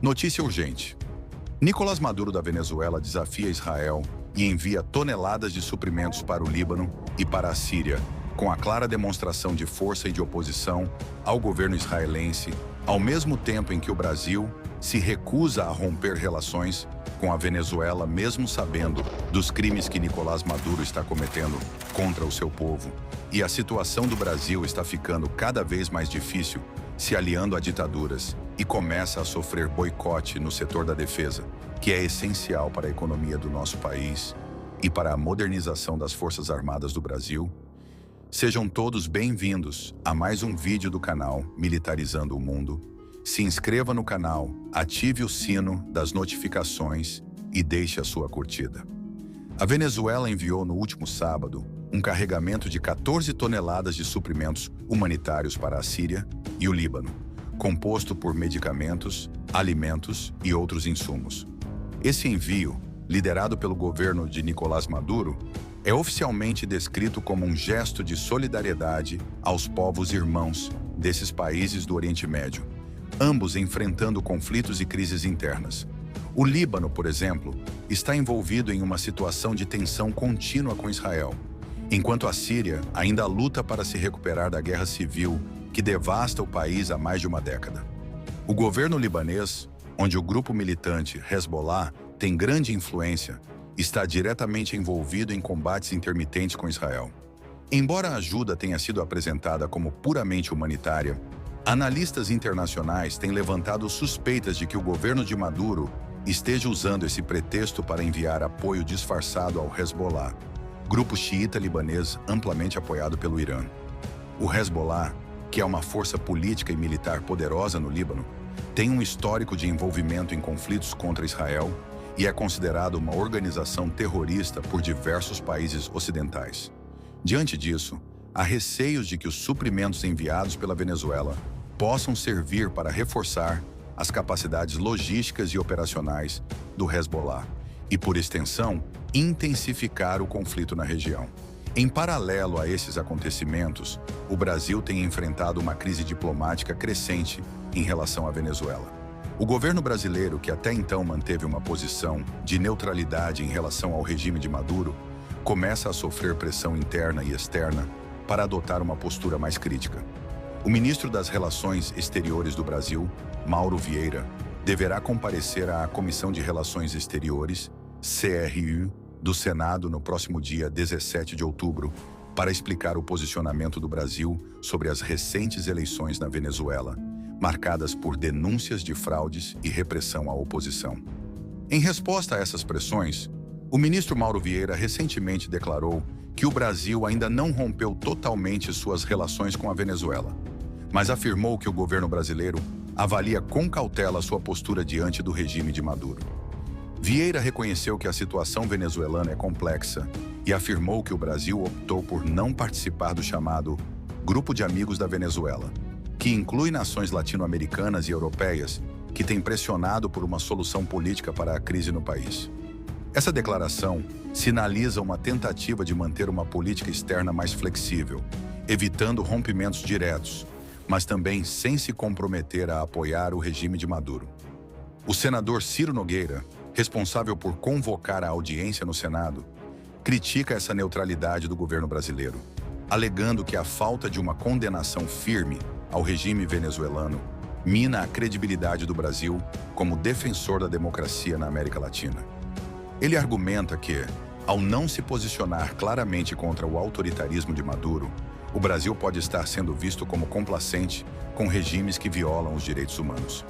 Notícia urgente. Nicolás Maduro da Venezuela desafia Israel e envia toneladas de suprimentos para o Líbano e para a Síria, com a clara demonstração de força e de oposição ao governo israelense, ao mesmo tempo em que o Brasil se recusa a romper relações com a Venezuela, mesmo sabendo dos crimes que Nicolás Maduro está cometendo contra o seu povo. E a situação do Brasil está ficando cada vez mais difícil, se aliando a ditaduras, e começa a sofrer boicote no setor da defesa, que é essencial para a economia do nosso país e para a modernização das Forças Armadas do Brasil. Sejam todos bem-vindos a mais um vídeo do canal Militarizando o Mundo. Se inscreva no canal, ative o sino das notificações e deixe a sua curtida. A Venezuela enviou no último sábado um carregamento de 14 toneladas de suprimentos humanitários para a Síria e o Líbano, composto por medicamentos, alimentos e outros insumos. Esse envio, liderado pelo governo de Nicolás Maduro, é oficialmente descrito como um gesto de solidariedade aos povos irmãos desses países do Oriente Médio, ambos enfrentando conflitos e crises internas. O Líbano, por exemplo, está envolvido em uma situação de tensão contínua com Israel, enquanto a Síria ainda luta para se recuperar da guerra civil que devasta o país há mais de uma década. O governo libanês, onde o grupo militante Hezbollah tem grande influência, está diretamente envolvido em combates intermitentes com Israel. Embora a ajuda tenha sido apresentada como puramente humanitária, analistas internacionais têm levantado suspeitas de que o governo de Maduro esteja usando esse pretexto para enviar apoio disfarçado ao Hezbollah, grupo xiita libanês amplamente apoiado pelo Irã. O Hezbollah, que é uma força política e militar poderosa no Líbano, tem um histórico de envolvimento em conflitos contra Israel e é considerado uma organização terrorista por diversos países ocidentais. Diante disso, há receios de que os suprimentos enviados pela Venezuela possam servir para reforçar as capacidades logísticas e operacionais do Hezbollah e, por extensão, intensificar o conflito na região. Em paralelo a esses acontecimentos, o Brasil tem enfrentado uma crise diplomática crescente em relação à Venezuela. O governo brasileiro, que até então manteve uma posição de neutralidade em relação ao regime de Maduro, começa a sofrer pressão interna e externa para adotar uma postura mais crítica. O ministro das Relações Exteriores do Brasil, Mauro Vieira, deverá comparecer à Comissão de Relações Exteriores, CRU, do Senado no próximo dia 17 de outubro, para explicar o posicionamento do Brasil sobre as recentes eleições na Venezuela, marcadas por denúncias de fraudes e repressão à oposição. Em resposta a essas pressões, o ministro Mauro Vieira recentemente declarou que o Brasil ainda não rompeu totalmente suas relações com a Venezuela, mas afirmou que o governo brasileiro avalia com cautela sua postura diante do regime de Maduro. Vieira reconheceu que a situação venezuelana é complexa e afirmou que o Brasil optou por não participar do chamado Grupo de Amigos da Venezuela, que inclui nações latino-americanas e europeias que têm pressionado por uma solução política para a crise no país. Essa declaração sinaliza uma tentativa de manter uma política externa mais flexível, evitando rompimentos diretos, mas também sem se comprometer a apoiar o regime de Maduro. O senador Ciro Nogueira, responsável por convocar a audiência no Senado, critica essa neutralidade do governo brasileiro, alegando que a falta de uma condenação firme ao regime venezuelano mina a credibilidade do Brasil como defensor da democracia na América Latina. Ele argumenta que, ao não se posicionar claramente contra o autoritarismo de Maduro, o Brasil pode estar sendo visto como complacente com regimes que violam os direitos humanos.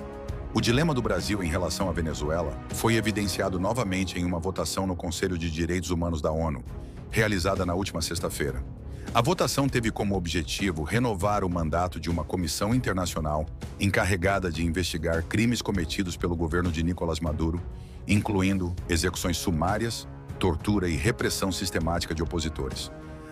O dilema do Brasil em relação à Venezuela foi evidenciado novamente em uma votação no Conselho de Direitos Humanos da ONU, realizada na última sexta-feira. A votação teve como objetivo renovar o mandato de uma comissão internacional encarregada de investigar crimes cometidos pelo governo de Nicolás Maduro, incluindo execuções sumárias, tortura e repressão sistemática de opositores.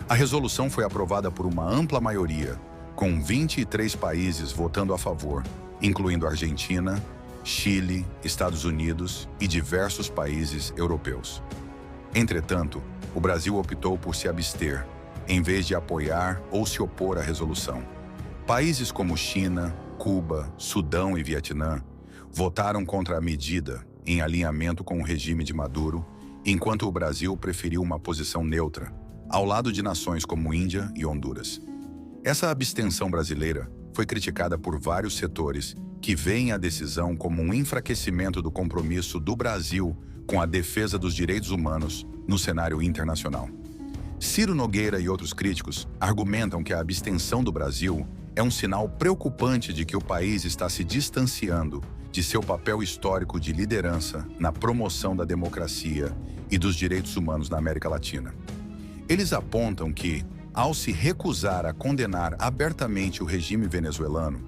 A resolução foi aprovada por uma ampla maioria, com 23 países votando a favor, incluindo Argentina, Chile, Estados Unidos e diversos países europeus. Entretanto, o Brasil optou por se abster, em vez de apoiar ou se opor à resolução. Países como China, Cuba, Sudão e Vietnã votaram contra a medida em alinhamento com o regime de Maduro, enquanto o Brasil preferiu uma posição neutra, ao lado de nações como Índia e Honduras. Essa abstenção brasileira foi criticada por vários setores que veem a decisão como um enfraquecimento do compromisso do Brasil com a defesa dos direitos humanos no cenário internacional. Ciro Nogueira e outros críticos argumentam que a abstenção do Brasil é um sinal preocupante de que o país está se distanciando de seu papel histórico de liderança na promoção da democracia e dos direitos humanos na América Latina. Eles apontam que, ao se recusar a condenar abertamente o regime venezuelano,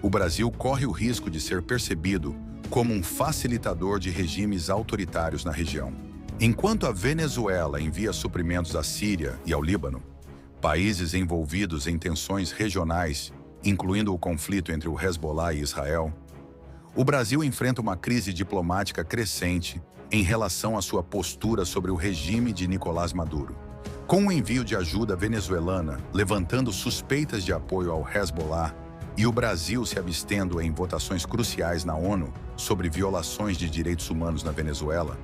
o Brasil corre o risco de ser percebido como um facilitador de regimes autoritários na região. Enquanto a Venezuela envia suprimentos à Síria e ao Líbano, países envolvidos em tensões regionais, incluindo o conflito entre o Hezbollah e Israel, o Brasil enfrenta uma crise diplomática crescente em relação à sua postura sobre o regime de Nicolás Maduro. Com o envio de ajuda venezuelana levantando suspeitas de apoio ao Hezbollah e o Brasil se abstendo em votações cruciais na ONU sobre violações de direitos humanos na Venezuela,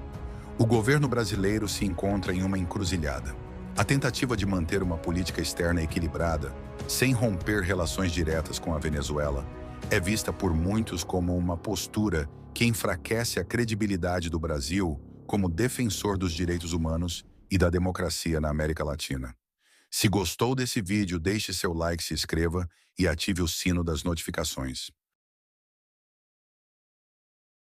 o governo brasileiro se encontra em uma encruzilhada. A tentativa de manter uma política externa equilibrada, sem romper relações diretas com a Venezuela, é vista por muitos como uma postura que enfraquece a credibilidade do Brasil como defensor dos direitos humanos e da democracia na América Latina. Se gostou desse vídeo, deixe seu like, se inscreva e ative o sino das notificações.